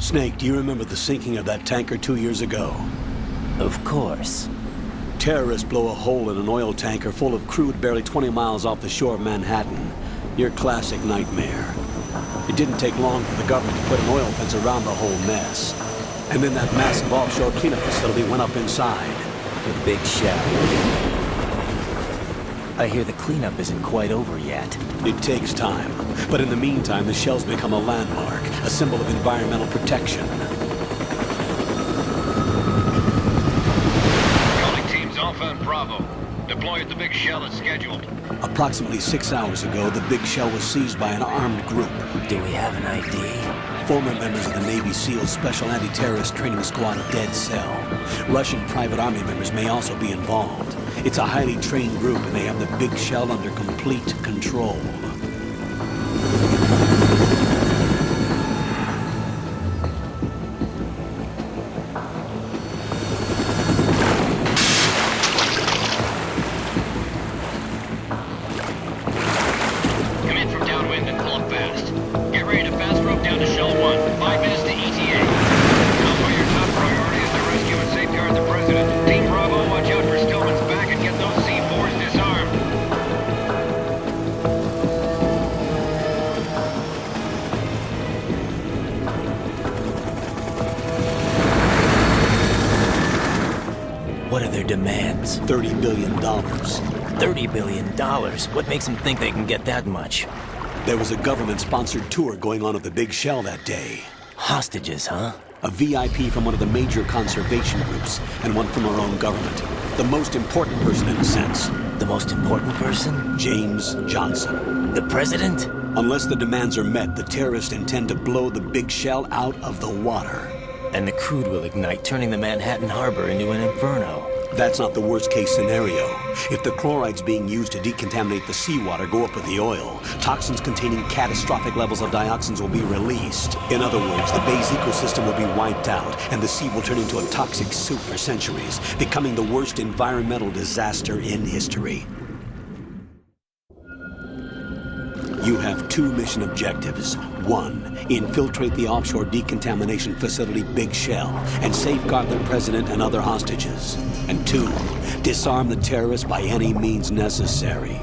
Snake, do you remember the sinking of that tanker 2 years ago? Of course. Terrorists blow a hole in an oil tanker full of crude barely 20 miles off the shore of Manhattan. Your classic nightmare. It didn't take long for the government to put an oil fence around the whole mess. And then that massive offshore cleanup facility went up inside. The big shell. I hear the cleanup isn't quite over yet. It takes time. But in the meantime, the shell's become a landmark, a symbol of environmental protection. Calling teams Alpha and Bravo. Deploy at the big shell as scheduled. Approximately 6 hours ago, the big shell was seized by an armed group. Do we have an ID? Former members of the Navy SEAL Special Anti-Terrorist Training Squad Dead Cell. Russian private army members may also be involved. It's a highly trained group, and they have the big shell under complete control. Come in from downwind and pull up fast. Get ready to fast rope down to Shell 1. 5 minutes to ETA. Alpha, your top priority is to rescue and safeguard the President. Team Bravo, watch out for Stillman's back and get those C4s disarmed. What are their demands? $30 billion. $30 billion? What makes them think they can get that much? There was a government-sponsored tour going on at the big shell that day. Hostages, huh? A VIP from one of the major conservation groups, and one from our own government. The most important person in a sense. The most important person? James Johnson. The president? Unless the demands are met, the terrorists intend to blow the big shell out of the water. And the crude will ignite, turning the Manhattan harbor into an inferno. That's not the worst-case scenario. If the chlorides being used to decontaminate the seawater go up with the oil, toxins containing catastrophic levels of dioxins will be released. In other words, the bay's ecosystem will be wiped out, and the sea will turn into a toxic soup for centuries, becoming the worst environmental disaster in history. You have 2 mission objectives. 1, infiltrate the offshore decontamination facility Big Shell and safeguard the president and other hostages. And 2, disarm the terrorists by any means necessary.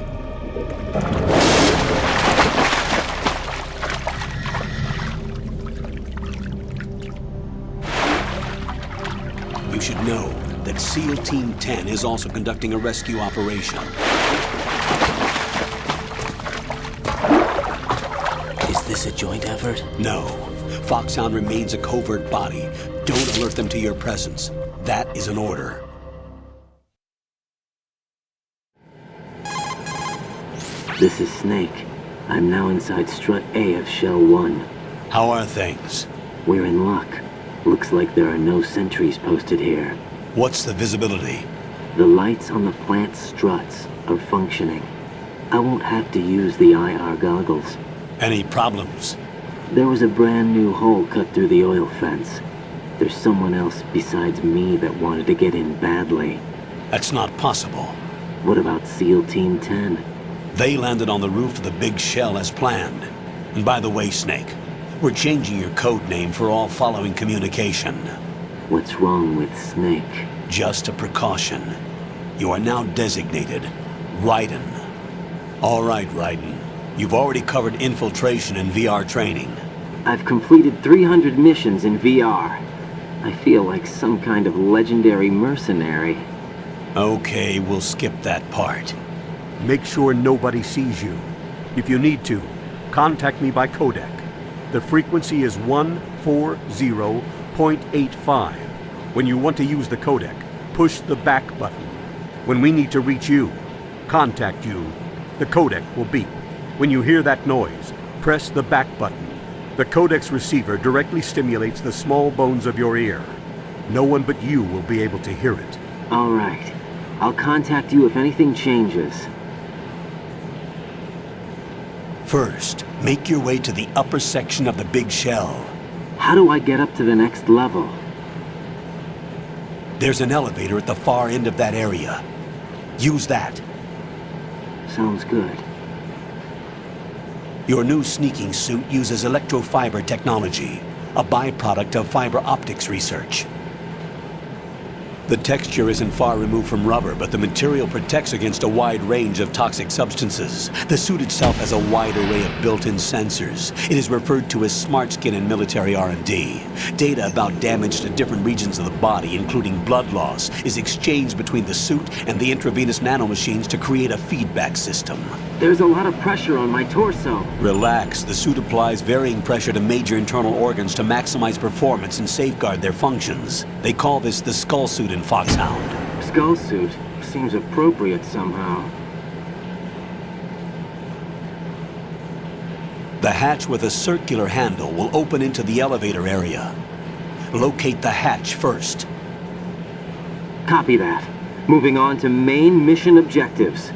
You should know that SEAL Team 10 is also conducting a rescue operation. Is this a joint effort? No. Foxhound remains a covert body. Don't alert them to your presence. That is an order. This is Snake. I'm now inside Strut A of Shell 1. How are things? We're in luck. Looks like there are no sentries posted here. What's the visibility? The lights on the plant's struts are functioning. I won't have to use the IR goggles. Any problems? There was a brand new hole cut through the oil fence. There's someone else besides me that wanted to get in badly. That's not possible. What about SEAL Team 10? They landed on the roof of the Big Shell as planned. And by the way, Snake, we're changing your code name for all following communication. What's wrong with Snake? Just a precaution. You are now designated Raiden. All right, Raiden. You've already covered infiltration and VR training. I've completed 300 missions in VR. I feel like some kind of legendary mercenary. Okay, we'll skip that part. Make sure nobody sees you. If you need to, contact me by codec. The frequency is 140.85. When you want to use the codec, push the back button. When we need to reach you, contact you, the codec will beep. When you hear that noise, press the back button. The codec's receiver directly stimulates the small bones of your ear. No one but you will be able to hear it. All right. I'll contact you if anything changes. First, make your way to the upper section of the Big Shell. How do I get up to the next level? There's an elevator at the far end of that area. Use that. Sounds good. Your new sneaking suit uses electrofiber technology. a byproduct of fiber optics research. The texture isn't far removed from rubber, but the material protects against a wide range of toxic substances. The suit itself has a wide array of built-in sensors. It is referred to as smart skin in military R&D. Data about damage to different regions of the body, including blood loss, is exchanged between the suit and the intravenous nanomachines to create a feedback system. There's a lot of pressure on my torso. Relax. The suit applies varying pressure to major internal organs to maximize performance and safeguard their functions. They call this the skull suit in Foxhound. Skull suit seems appropriate somehow. The hatch with a circular handle will open into the elevator area. Locate the hatch first. Copy that. Moving on to main mission objectives.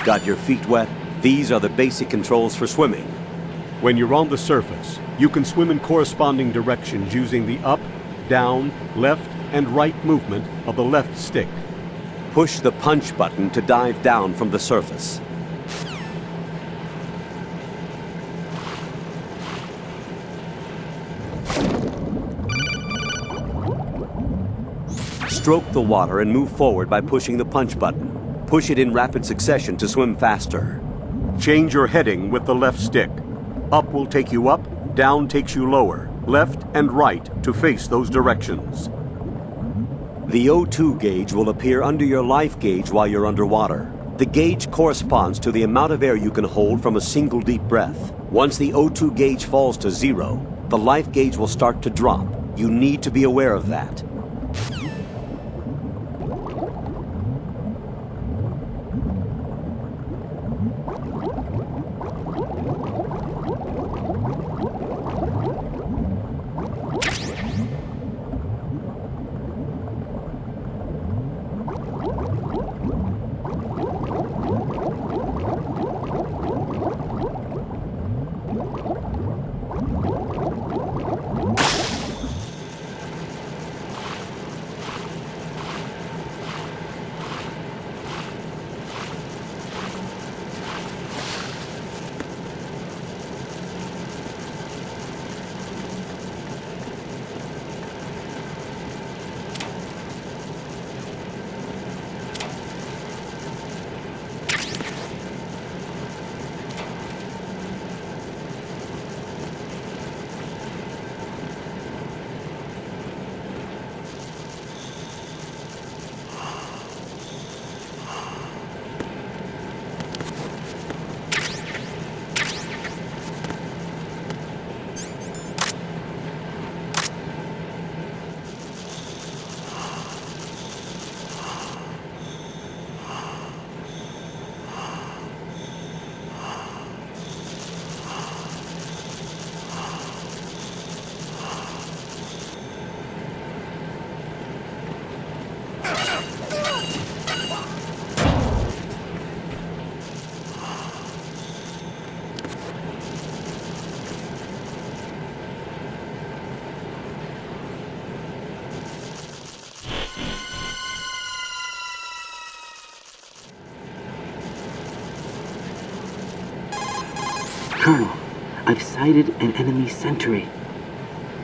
Got your feet wet? These are the basic controls for swimming. When you're on the surface, you can swim in corresponding directions using the up, down, left, and right movement of the left stick. Push the punch button to dive down from the surface. Stroke the water and move forward by pushing the punch button. Push it in rapid succession to swim faster. Change your heading with the left stick. Up will take you up, down takes you lower, left and right to face those directions. The O2 gauge will appear under your life gauge while you're underwater. The gauge corresponds to the amount of air you can hold from a single deep breath. Once the O2 gauge falls to 0, the life gauge will start to drop. You need to be aware of that. Colonel, I've sighted an enemy sentry.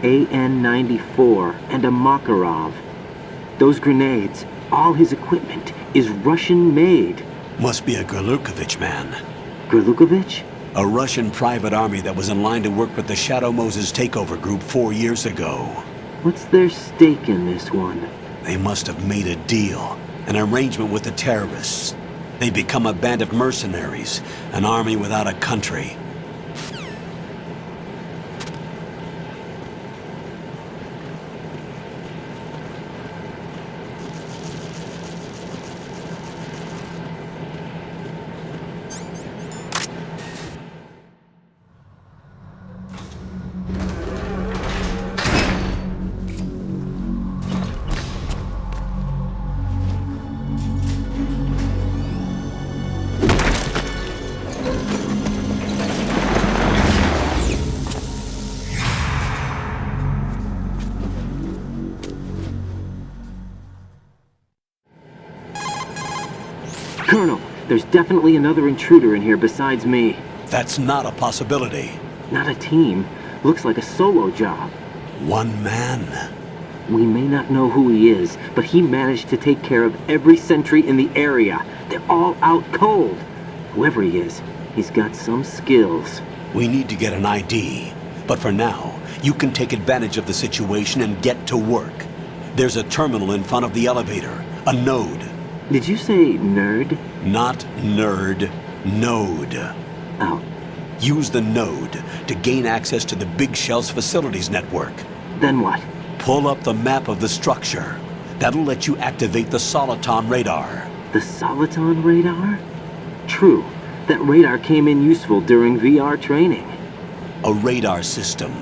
AN-94 and a Makarov. Those grenades, all his equipment, is Russian-made. Must be a Gerlukovich man. Gerlukovich? A Russian private army that was in line to work with the Shadow Moses takeover group 4 years ago. What's their stake in this one? They must have made a deal, an arrangement with the terrorists. They become a band of mercenaries, an army without a country. Colonel, there's definitely another intruder in here besides me. That's not a possibility. Not a team. Looks like a solo job. One man. We may not know who he is, but he managed to take care of every sentry in the area. They're all out cold. Whoever he is, he's got some skills. We need to get an ID. But for now, you can take advantage of the situation and get to work. There's a terminal in front of the elevator. A node. Did you say nerd? Not nerd. Node. Oh, Use the node to gain access to the Big Shell's facilities network. then what? Pull up the map of the structure. That'll let you activate the Soliton radar. The Soliton radar? True. That radar came in useful during VR training. A radar system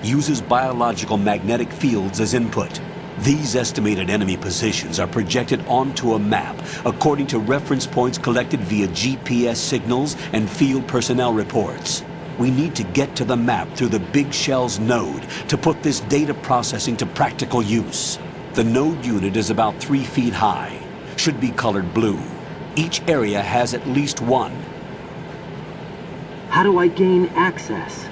uses biological magnetic fields as input. These estimated enemy positions are projected onto a map according to reference points collected via GPS signals and field personnel reports. We need to get to the map through the Big Shell's node to put this data processing to practical use. The node unit is about 3 feet high, should be colored blue. Each area has at least one. How do I gain access?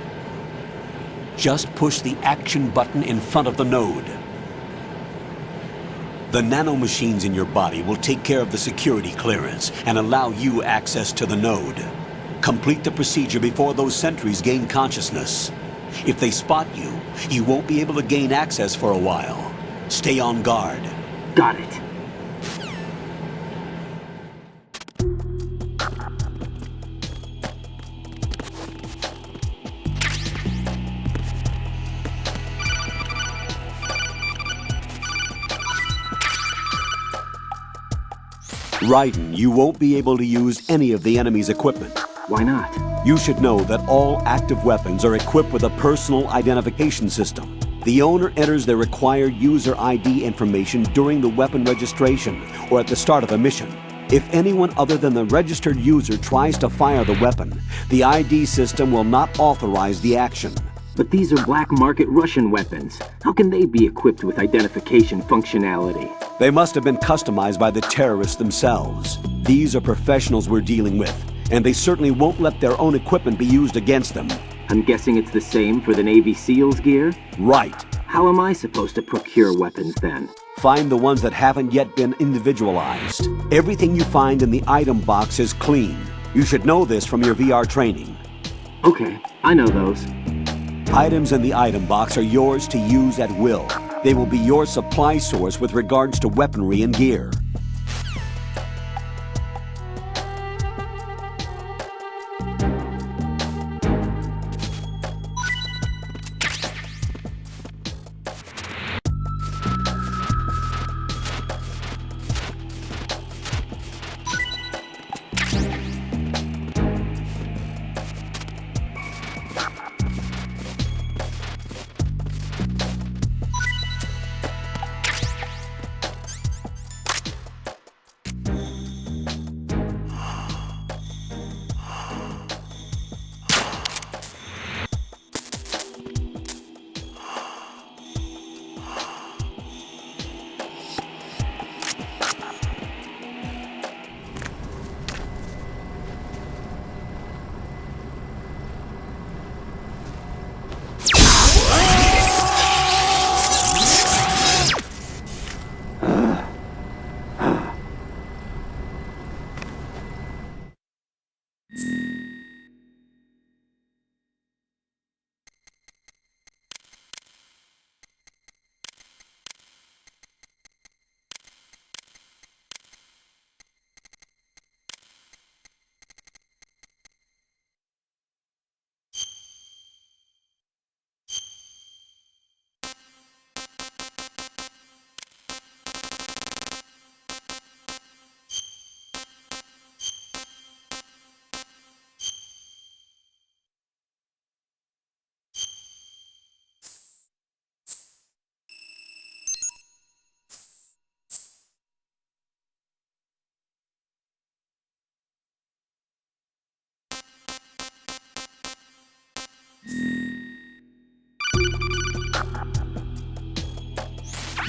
Just push the action button in front of the node. The nanomachines in your body will take care of the security clearance and allow you access to the node. Complete the procedure before those sentries gain consciousness. If they spot you, you won't be able to gain access for a while. Stay on guard. Got it. Raiden, you won't be able to use any of the enemy's equipment. Why not? You should know that all active weapons are equipped with a personal identification system. The owner enters their required user ID information during the weapon registration or at the start of a mission. If anyone other than the registered user tries to fire the weapon, the ID system will not authorize the action. But these are black market Russian weapons. How can they be equipped with identification functionality? They must have been customized by the terrorists themselves. These are professionals we're dealing with, and they certainly won't let their own equipment be used against them. I'm guessing it's the same for the Navy SEALs gear? Right. How am I supposed to procure weapons then? Find the ones that haven't yet been individualized. Everything you find in the item box is clean. You should know this from your VR training. Okay, I know those. Items in the item box are yours to use at will. They will be your supply source with regards to weaponry and gear.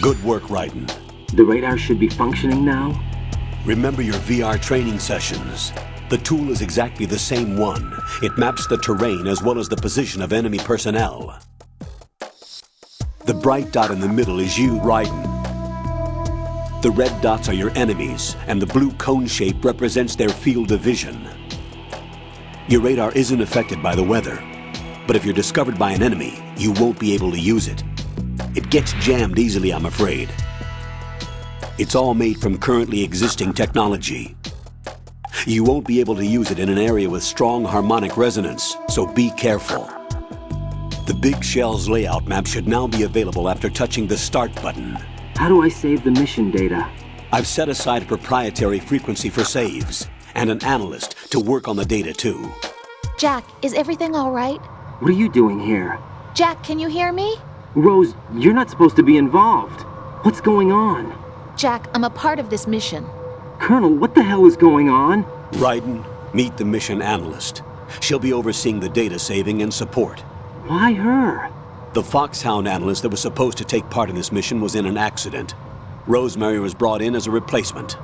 Good work, Raiden. The radar should be functioning now? Remember your VR training sessions. The tool is exactly the same one. It maps the terrain as well as the position of enemy personnel. The bright dot in the middle is you, Raiden. The red dots are your enemies, and the blue cone shape represents their field of vision. Your radar isn't affected by the weather, but if you're discovered by an enemy, you won't be able to use it. It gets jammed easily, I'm afraid. It's all made from currently existing technology. You won't be able to use it in an area with strong harmonic resonance, so be careful. The Big Shell's layout map should now be available after touching the Start button. How do I save the mission data? I've set aside a proprietary frequency for saves, and an analyst to work on the data too. Jack, is everything all right? What are you doing here? Jack, can you hear me? Rose, you're not supposed to be involved. What's going on? Jack, I'm a part of this mission. Colonel, what the hell is going on? Raiden, meet the mission analyst. She'll be overseeing the data saving and support. Why her? The Foxhound analyst that was supposed to take part in this mission was in an accident. Rosemary was brought in as a replacement.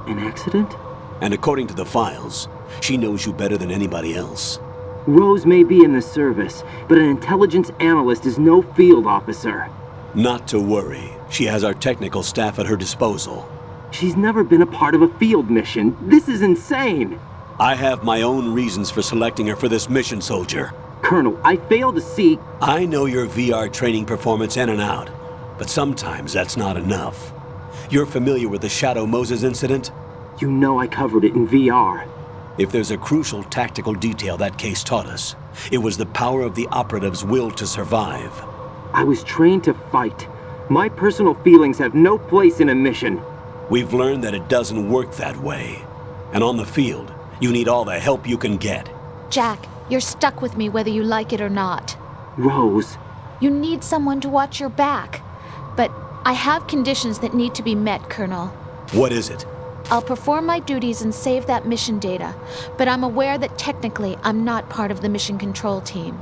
An accident? And according to the files, she knows you better than anybody else. Rose may be in the service, but an intelligence analyst is no field officer. Not to worry. She has our technical staff at her disposal. She's never been a part of a field mission. This is insane! I have my own reasons for selecting her for this mission, soldier. Colonel, I fail to see... I know your VR training performance in and out, but sometimes that's not enough. You're familiar with the Shadow Moses incident? You know I covered it in VR. If there's a crucial tactical detail that case taught us, it was the power of the operative's will to survive. I was trained to fight. My personal feelings have no place in a mission. We've learned that it doesn't work that way. And on the field, you need all the help you can get. Jack, you're stuck with me whether you like it or not. Rose. You need someone to watch your back. But I have conditions that need to be met, Colonel. What is it? I'll perform my duties and save that mission data, but I'm aware that technically I'm not part of the mission control team.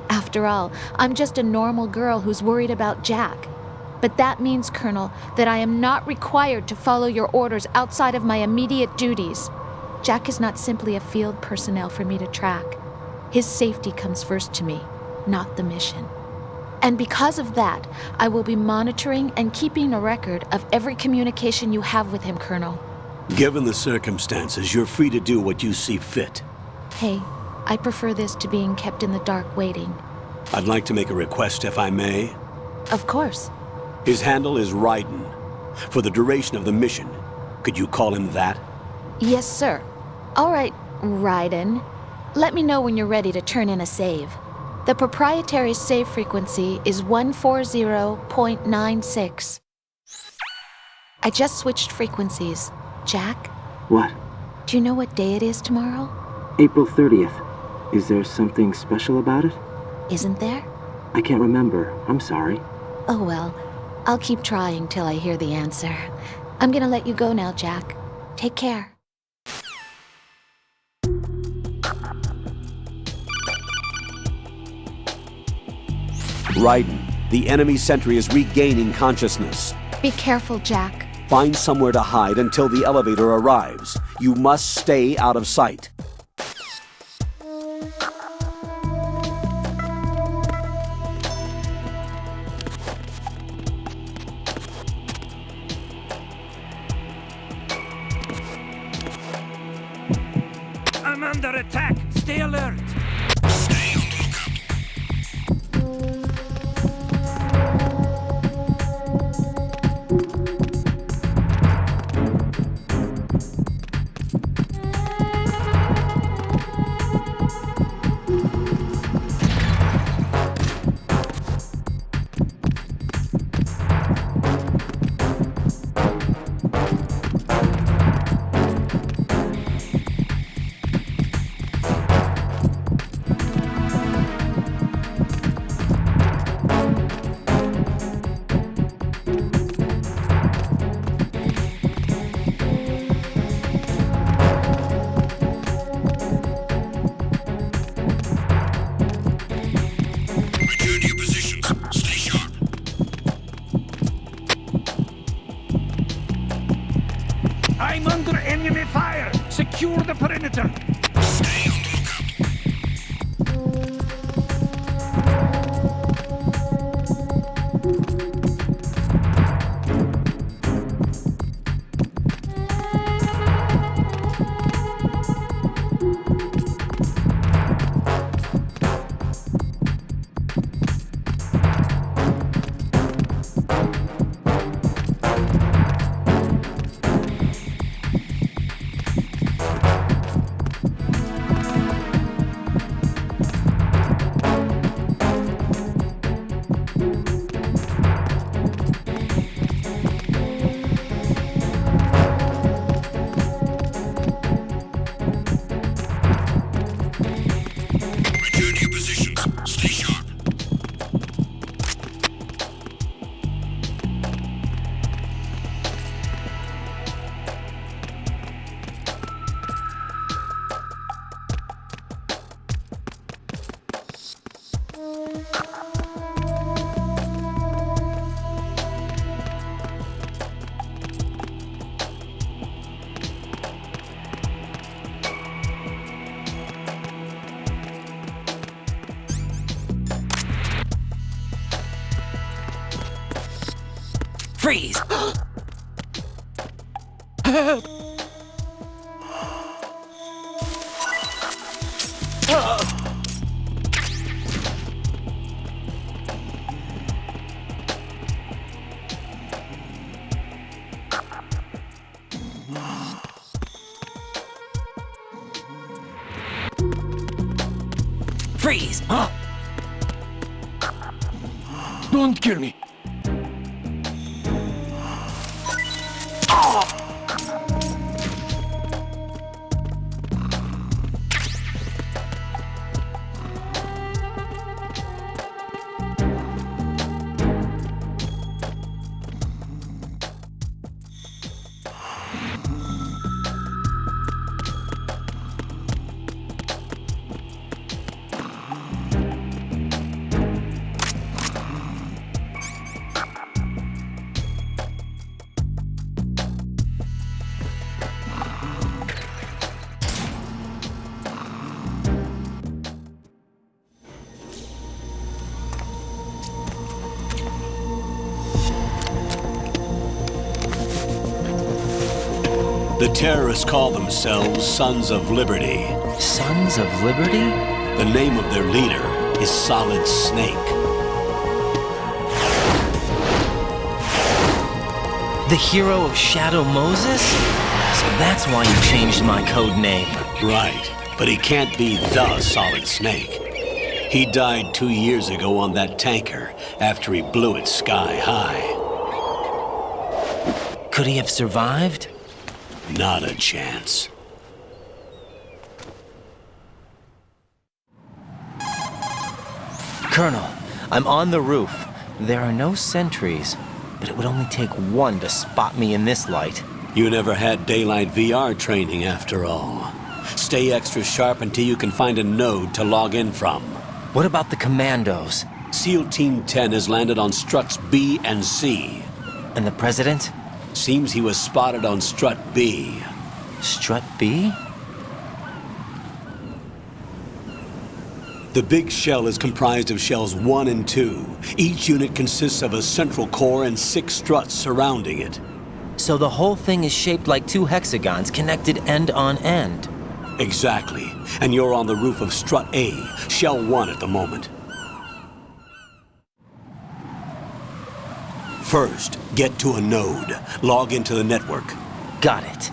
After all, I'm just a normal girl who's worried about Jack. But that means, Colonel, that I am not required to follow your orders outside of my immediate duties. Jack is not simply a field personnel for me to track. His safety comes first to me, not the mission. And because of that, I will be monitoring and keeping a record of every communication you have with him, Colonel. Given the circumstances, you're free to do what you see fit. Hey, I prefer this to being kept in the dark waiting. I'd like to make a request, if I may. Of course. His handle is Raiden. For the duration of the mission, could you call him that? Yes, sir. All right, Raiden. Let me know when you're ready to turn in a save. The proprietary save frequency is 140.96. I just switched frequencies. Jack, What? do you know what day it is tomorrow? April 30th. Is there something special about it? Isn't there? I can't remember. I'm sorry. Oh well, I'll keep trying till I hear the answer. I'm gonna let you go now, Jack. Take care. Raiden, the enemy sentry is regaining consciousness. Be careful, Jack. Find somewhere to hide until the elevator arrives. You must stay out of sight. I'm under attack! Stay alert! Freeze! Freeze! Don't kill me. The terrorists call themselves Sons of Liberty. Sons of Liberty? The name of their leader is Solid Snake. The hero of Shadow Moses? So that's why you changed my code name. Right, but he can't be the Solid Snake. He died 2 years ago on that tanker after he blew it sky high. Could he have survived? Not a chance. Colonel, I'm on the roof. There are no sentries, but it would only take one to spot me in this light. You never had daylight VR training after all. Stay extra sharp until you can find a node to log in from. What about the commandos? SEAL Team 10 has landed on Struts B and C. And the president? Seems he was spotted on Strut B. Strut B? The big shell is comprised of shells 1 and 2. Each unit consists of a central core and 6 struts surrounding it. So the whole thing is shaped like 2 hexagons connected end on end. Exactly. And you're on the roof of Strut A, Shell 1 at the moment. First, get to a node. Log into the network. Got it.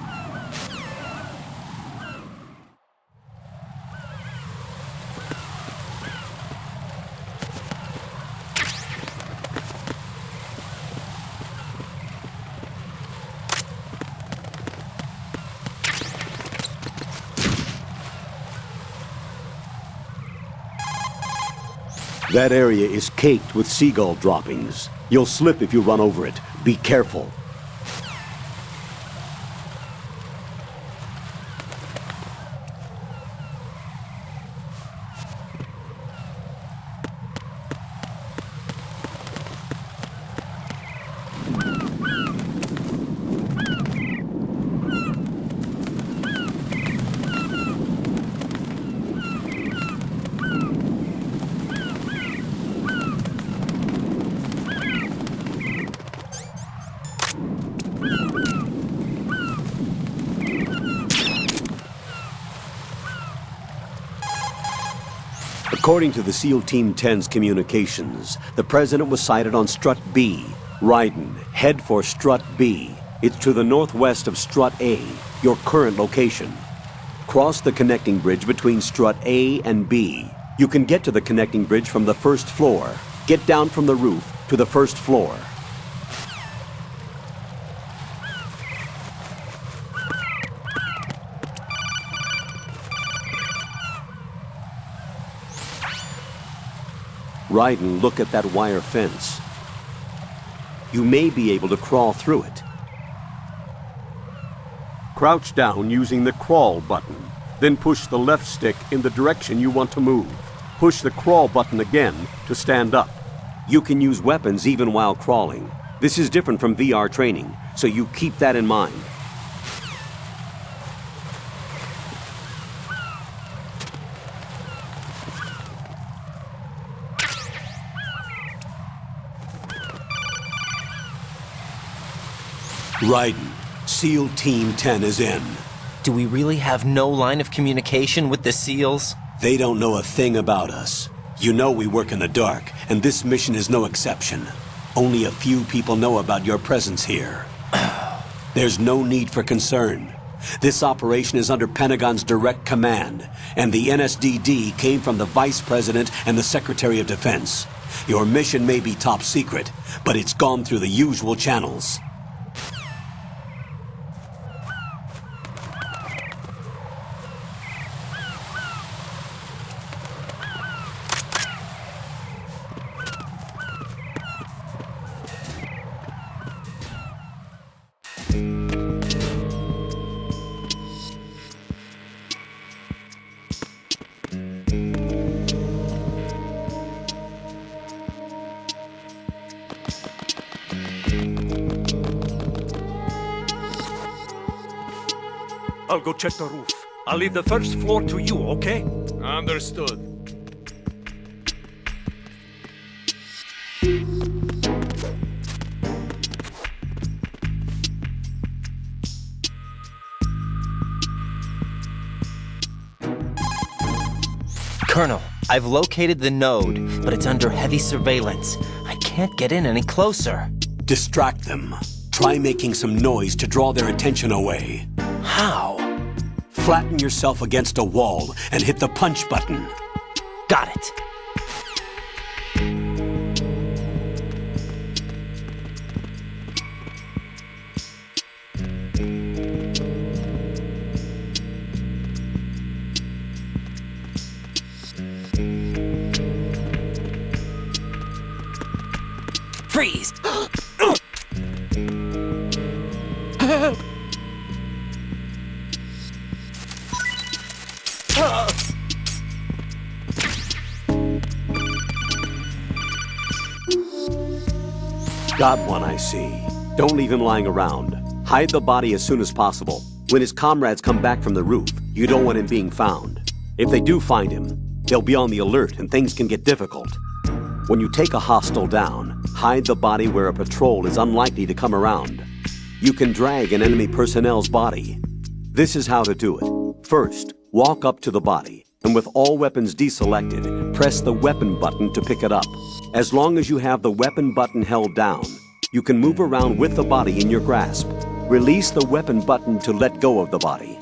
That area is caked with seagull droppings. You'll slip if you run over it. Be careful. According to the SEAL Team 10's communications, the president was sighted on Strut B. Raiden, head for Strut B. It's to the northwest of Strut A, your current location. Cross the connecting bridge between Strut A and B. You can get to the connecting bridge from the first floor. Get down from the roof to the first floor. Raiden, look at that wire fence. You may be able to crawl through it. Crouch down using the crawl button. Then push the left stick in the direction you want to move. Push the crawl button again to stand up. You can use weapons even while crawling. This is different from VR training, so you keep that in mind. Raiden, SEAL Team 10 is in. Do we really have no line of communication with the SEALs? They don't know a thing about us. You know we work in the dark, and this mission is no exception. Only a few people know about your presence here. There's no need for concern. This operation is under Pentagon's direct command, and the NSDD came from the Vice President and the Secretary of Defense. Your mission may be top secret, but it's gone through the usual channels. I'll go check the roof. I'll leave the first floor to you, okay? Understood. Colonel, I've located the node, but it's under heavy surveillance. I can't get in any closer. Distract them. Try making some noise to draw their attention away. How? Flatten yourself against a wall and hit the punch button. Got it. Freeze! Got one, I see. Don't leave him lying around. Hide the body as soon as possible. When his comrades come back from the roof, you don't want him being found. If they do find him, they'll be on the alert and things can get difficult. When you take a hostile down, hide the body where a patrol is unlikely to come around. You can drag an enemy personnel's body. This is how to do it. First, walk up to the body, and with all weapons deselected, press the weapon button to pick it up. As long as you have the weapon button held down, you can move around with the body in your grasp. Release the weapon button to let go of the body.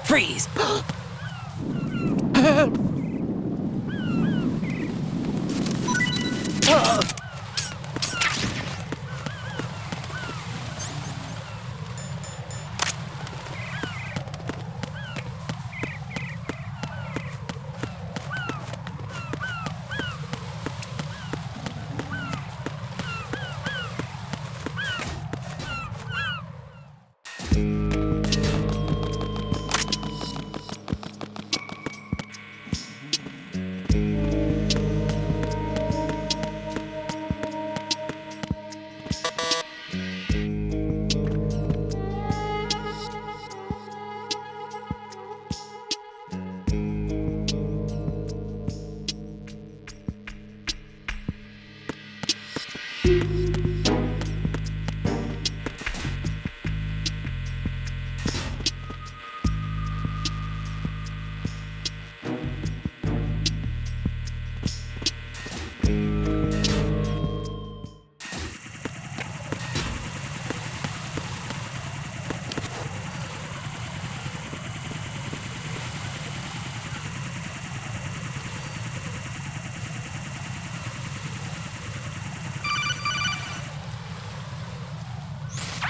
Freeze!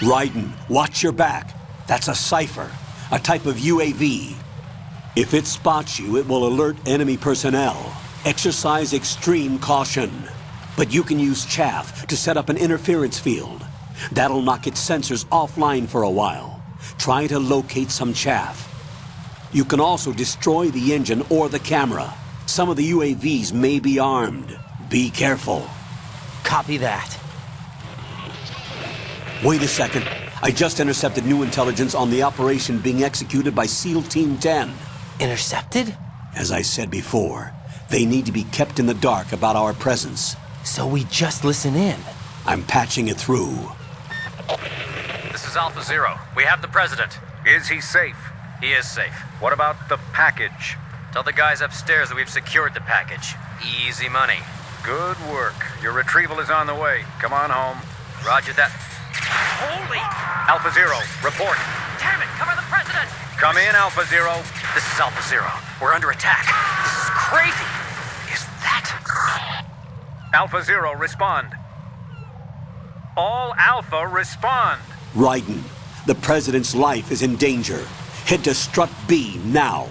Raiden, watch your back. That's a cipher, a type of UAV. If it spots you, it will alert enemy personnel. Exercise extreme caution. But you can use chaff to set up an interference field. That'll knock its sensors offline for a while. Try to locate some chaff. You can also destroy the engine or the camera. Some of the UAVs may be armed. Be careful. Copy that. Wait a second. I just intercepted new intelligence on the operation being executed by SEAL Team 10. Intercepted? As I said before, they need to be kept in the dark about our presence. So we just listen in. I'm patching it through. This is Alpha Zero. We have the president. Is he safe? He is safe. What about the package? Tell the guys upstairs that we've secured the package. Easy money. Good work. Your retrieval is on the way. Come on home. Roger that. Holy! Alpha Zero, report. Damn it! Cover the president! Come in, Alpha Zero. This is Alpha Zero. We're under attack. This is crazy. Is that... Alpha Zero, respond. All Alpha, respond. Raiden, the President's life is in danger. Head to Strut B now.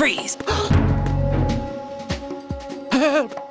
Freeze! Help!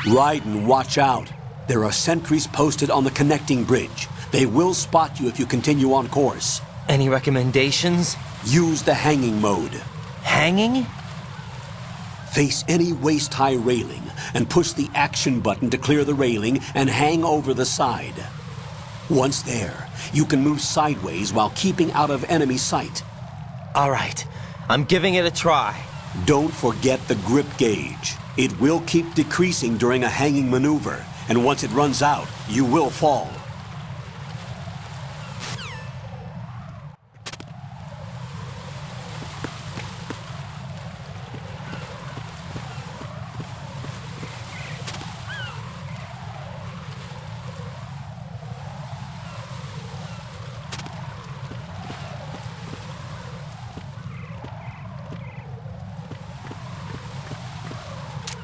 Raiden, watch out. There are sentries posted on the connecting bridge. They will spot you if you continue on course. Any recommendations? Use the hanging mode. Hanging? Face any waist-high railing and push the action button to clear the railing and hang over the side. Once there, you can move sideways while keeping out of enemy sight. All right, I'm giving it a try. Don't forget the grip gauge. It will keep decreasing during a hanging maneuver, and once it runs out, you will fall.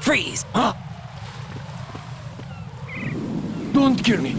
Freeze! Don't kill me.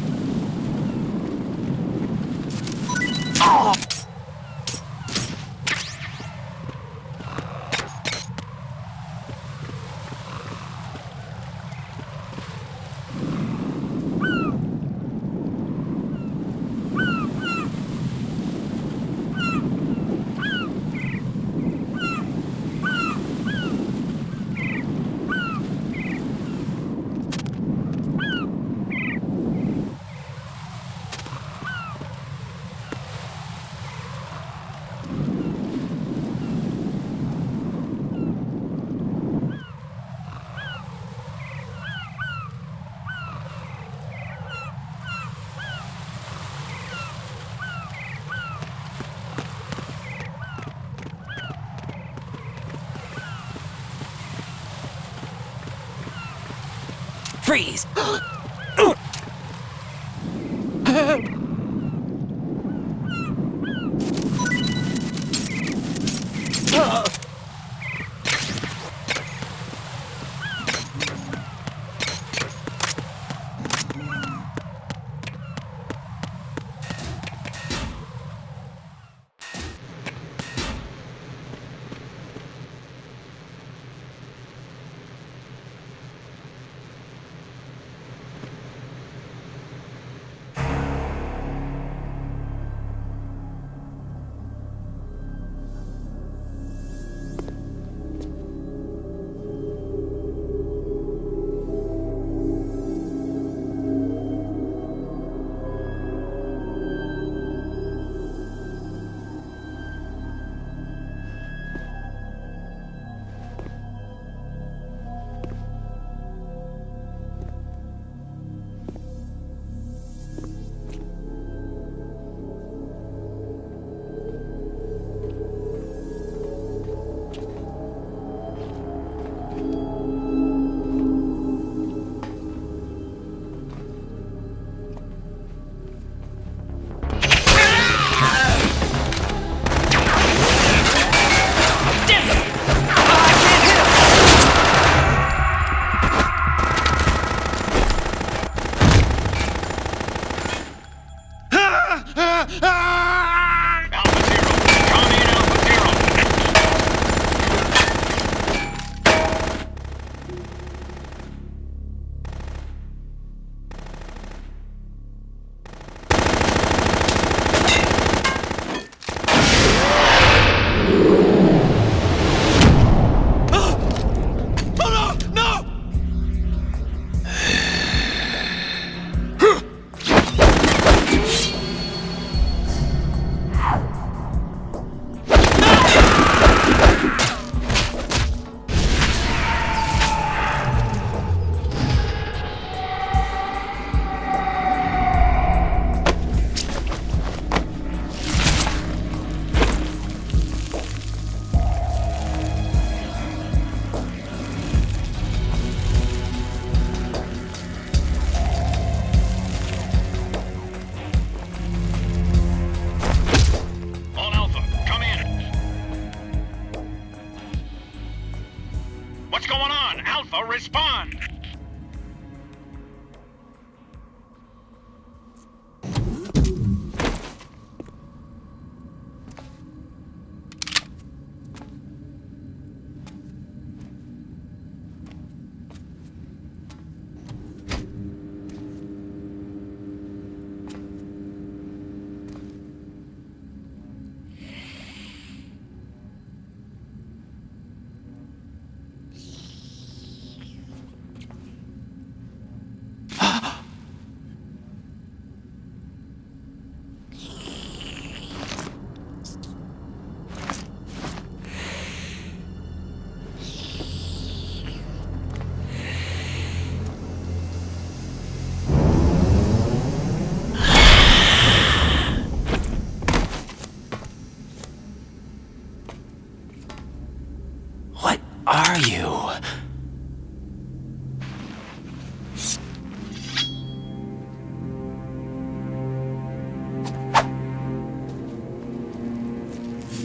Freeze!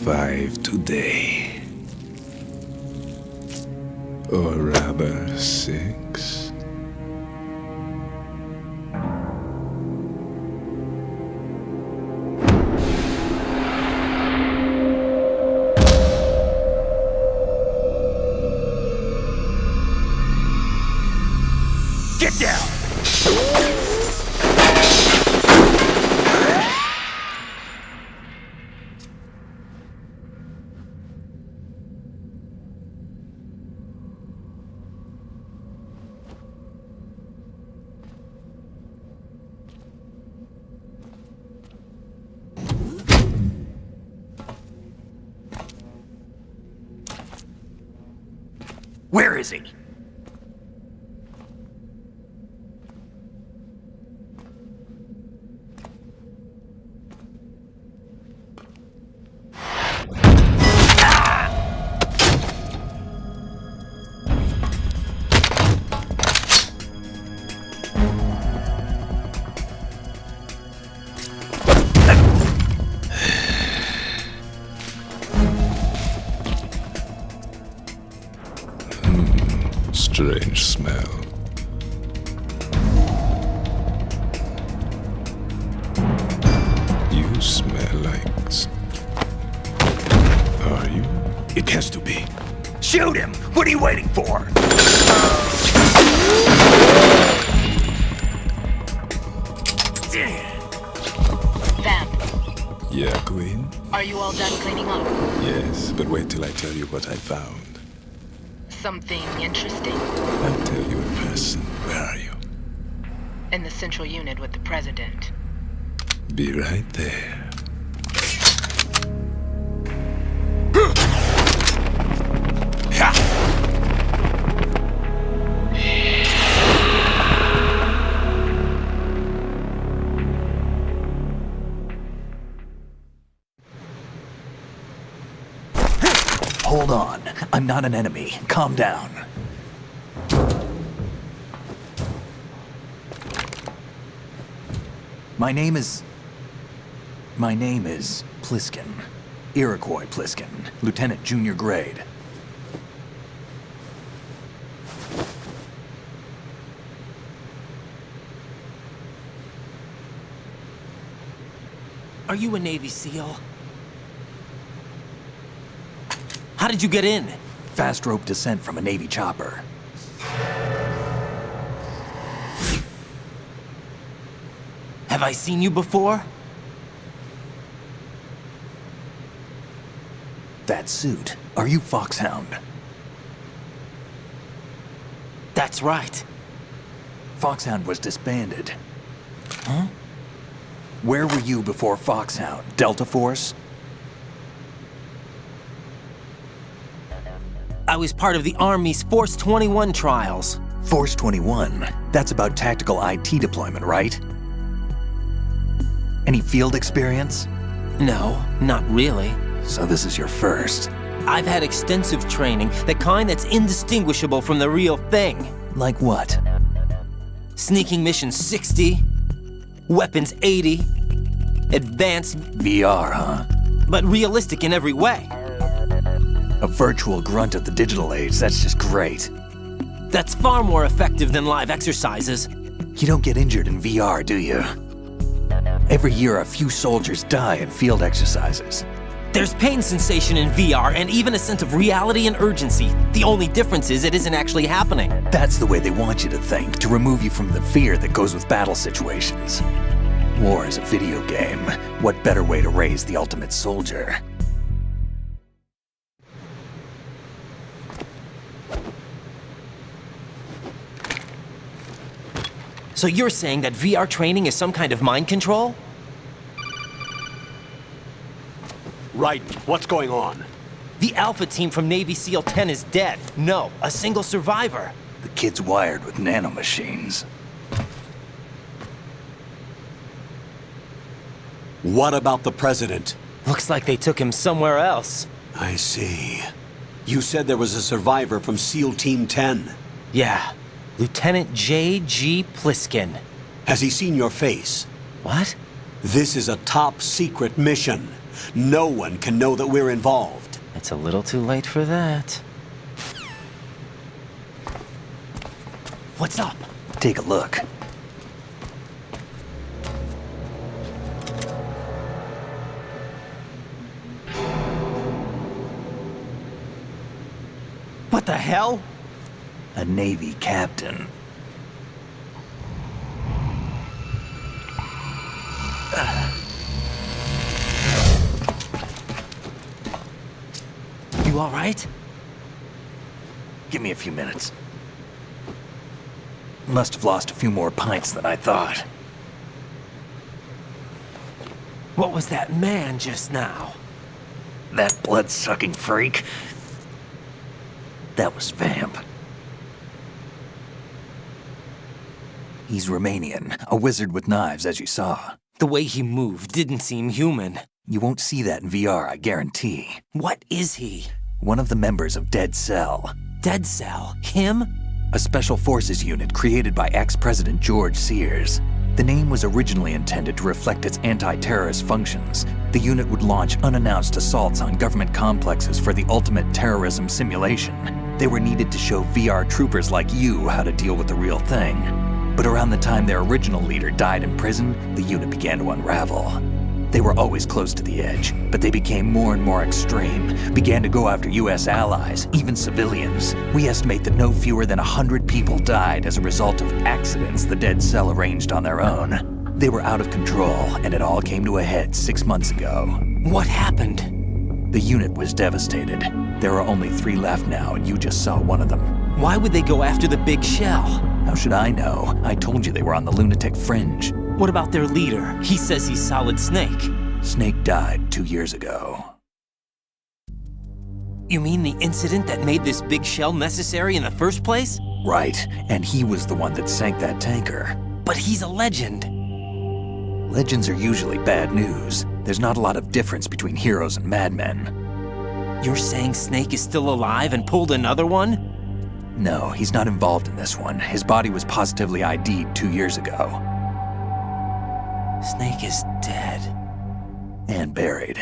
5 today. Or rather 6. Get down! Where is he? Strange smell. You smell like... Are you? It has to be. Shoot him! What are you waiting for? Vamp, Yeah, Queen? are you all done cleaning up? Yes, but wait till I tell you what I found. Something interesting? I'll tell you in person. Where are you? In the central unit with the president. Be right there. Hold on. I'm not an enemy. Calm down. My name is Pliskin. Iroquois Pliskin. Lieutenant Junior Grade. Are you a Navy SEAL? How did you get in? Fast rope descent from a Navy chopper. Have I seen you before? That suit. Are you Foxhound? That's right. Foxhound was disbanded. Huh? Where were you before Foxhound? Delta Force? I was part of the Army's Force 21 trials. Force 21? That's about tactical IT deployment, right? Any field experience? No, not really. So this is your first. I've had extensive training, the kind that's indistinguishable from the real thing. Like what? Sneaking mission 60, weapons 80, advanced... VR, huh? But realistic in every way. A virtual grunt of the digital age, that's just great. That's far more effective than live exercises. You don't get injured in VR, do you? Every year, a few soldiers die in field exercises. There's pain sensation in VR and even a sense of reality and urgency. The only difference is it isn't actually happening. That's the way they want you to think, to remove you from the fear that goes with battle situations. War is a video game. What better way to raise the ultimate soldier? So you're saying that VR training is some kind of mind control? Right. What's going on? The Alpha team from Navy SEAL 10 is dead. No, a single survivor. The kid's wired with nanomachines. What about the president? Looks like they took him somewhere else. I see. You said there was a survivor from SEAL Team 10. Yeah. Lieutenant J.G. Pliskin. Has he seen your face? What? This is a top-secret mission. No one can know that we're involved. It's a little too late for that. What's up? Take a look. What the hell? A Navy captain. You all right? Give me a few minutes. Must have lost a few more pints than I thought. What was that man just now? That blood-sucking freak? That was Vamp. He's Romanian, a wizard with knives, as you saw. The way he moved didn't seem human. You won't see that in VR, I guarantee. What is he? One of the members of Dead Cell. Dead Cell? Him? A special forces unit created by ex-President George Sears. The name was originally intended to reflect its anti-terrorist functions. The unit would launch unannounced assaults on government complexes for the ultimate terrorism simulation. They were needed to show VR troopers like you how to deal with the real thing. But around the time their original leader died in prison, the unit began to unravel. They were always close to the edge, but they became more and more extreme, began to go after US allies, even civilians. We estimate that no fewer than 100 people died as a result of accidents the Dead Cell arranged on their own. They were out of control, and it all came to a head 6 months ago. What happened? The unit was devastated. There are only 3 left now, and you just saw one of them. Why would they go after the big shell? How should I know? I told you they were on the lunatic fringe. What about their leader? He says he's Solid Snake. Snake died 2 years ago. You mean the incident that made this big shell necessary in the first place? Right, and he was the one that sank that tanker. But he's a legend. Legends are usually bad news. There's not a lot of difference between heroes and madmen. You're saying Snake is still alive and pulled another one? No, he's not involved in this one. His body was positively ID'd 2 years ago. Snake is dead. And buried.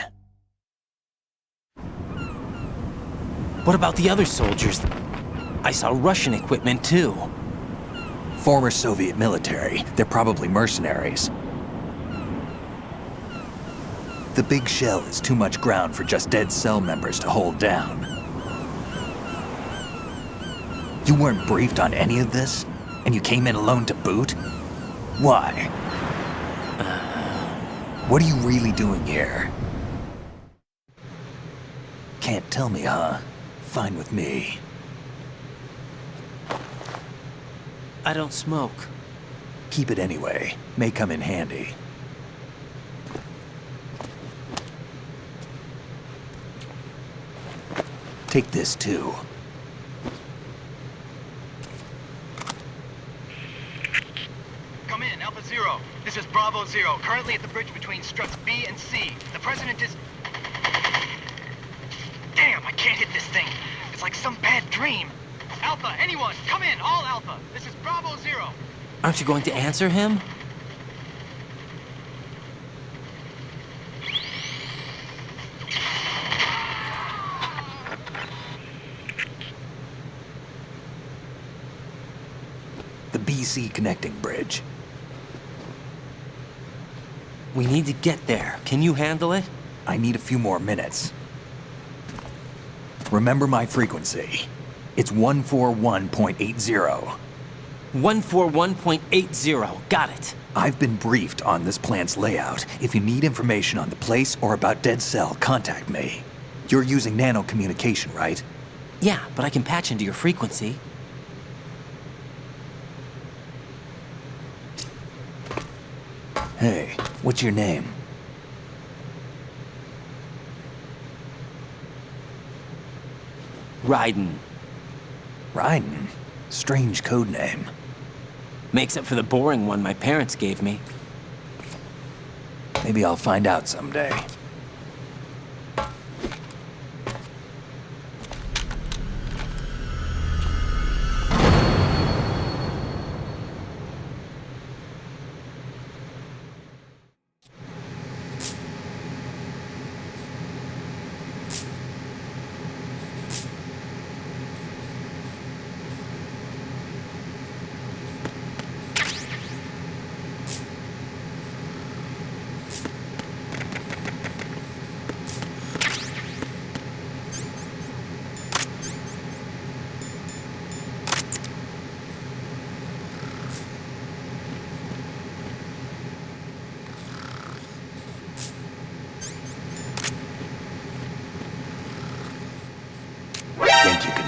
What about the other soldiers? I saw Russian equipment too. Former Soviet military. They're probably mercenaries. The big shell is too much ground for just Dead Cell members to hold down. You weren't briefed on any of this? And you came in alone to boot? Why? What are you really doing here? Can't tell me, huh? Fine with me. I don't smoke. Keep it anyway. May come in handy. Take this too. Come in, Alpha Zero. This is Bravo Zero, currently at the bridge between Struts B and C. The President is... Damn, I can't hit this thing. It's like some bad dream. Alpha, anyone, come in, all Alpha. This is Bravo Zero. Aren't you going to answer him? The BC connecting bridge. We need to get there. Can you handle it? I need a few more minutes. Remember my frequency. It's 141.80. 141.80. Got it. I've been briefed on this plant's layout. If you need information on the place or about Dead Cell, contact me. You're using nano communication, right? Yeah, but I can patch into your frequency. Hey, what's your name? Raiden. Raiden? Strange code name. Makes up for the boring one my parents gave me. Maybe I'll find out someday.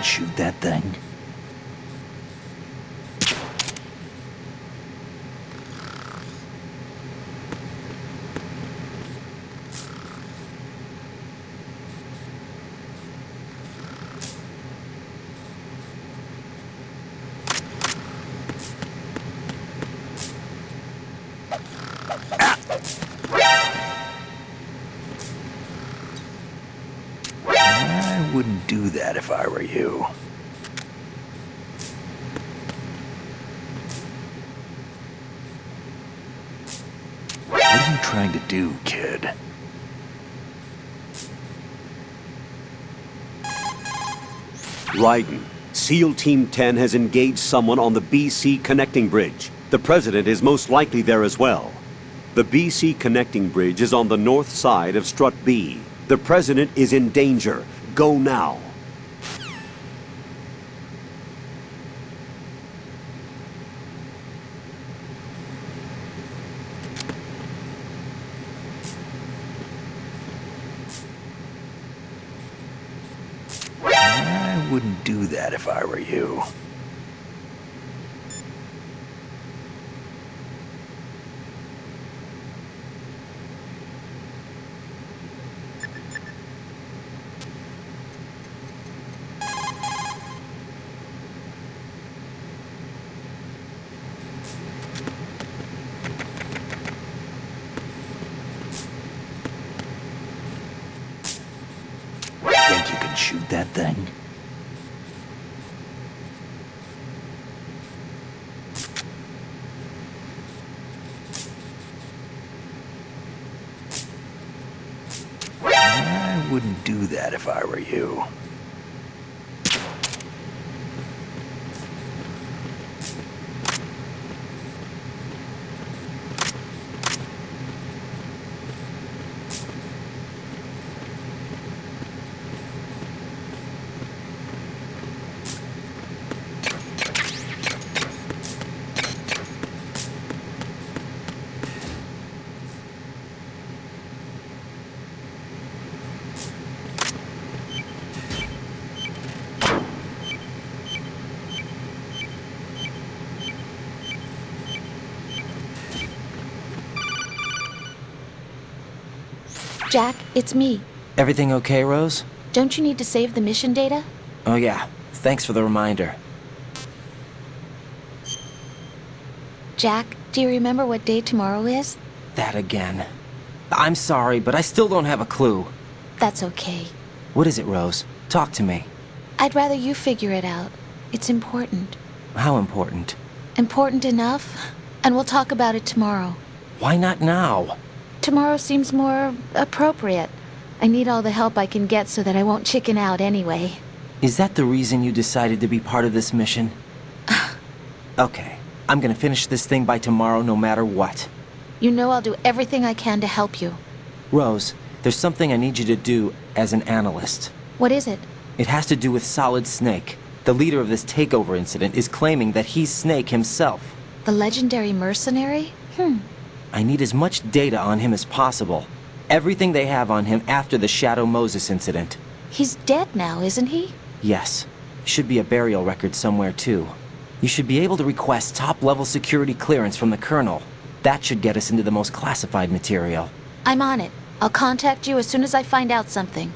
shoot that thing? I wouldn't do that if I were you. What are you trying to do, kid? Raiden, SEAL Team 10 has engaged someone on the BC connecting bridge. The President is most likely there as well. The BC connecting bridge is on the north side of Strut B. The President is in danger. Go now. I wouldn't do that if I were you. Think you can shoot that thing? I wouldn't do that if I were you. Jack, it's me. Everything okay, Rose? Don't you need to save the mission data? Oh yeah, thanks for the reminder. Jack, do you remember what day tomorrow is? That again. I'm sorry, but I still don't have a clue. That's okay. What is it, Rose? Talk to me. I'd rather you figure it out. It's important. How important? Important enough? And we'll talk about it tomorrow. Why not now? Tomorrow seems more appropriate. I need all the help I can get so that I won't chicken out anyway. Is that the reason you decided to be part of this mission? Okay, I'm gonna finish this thing by tomorrow no matter what. You know I'll do everything I can to help you. Rose, there's something I need you to do as an analyst. What is it? It has to do with Solid Snake. The leader of this takeover incident is claiming that he's Snake himself. The legendary mercenary? I need as much data on him as possible. Everything they have on him after the Shadow Moses incident. He's dead now, isn't he? Yes. Should be a burial record somewhere, too. You should be able to request top-level security clearance from the Colonel. That should get us into the most classified material. I'm on it. I'll contact you as soon as I find out something.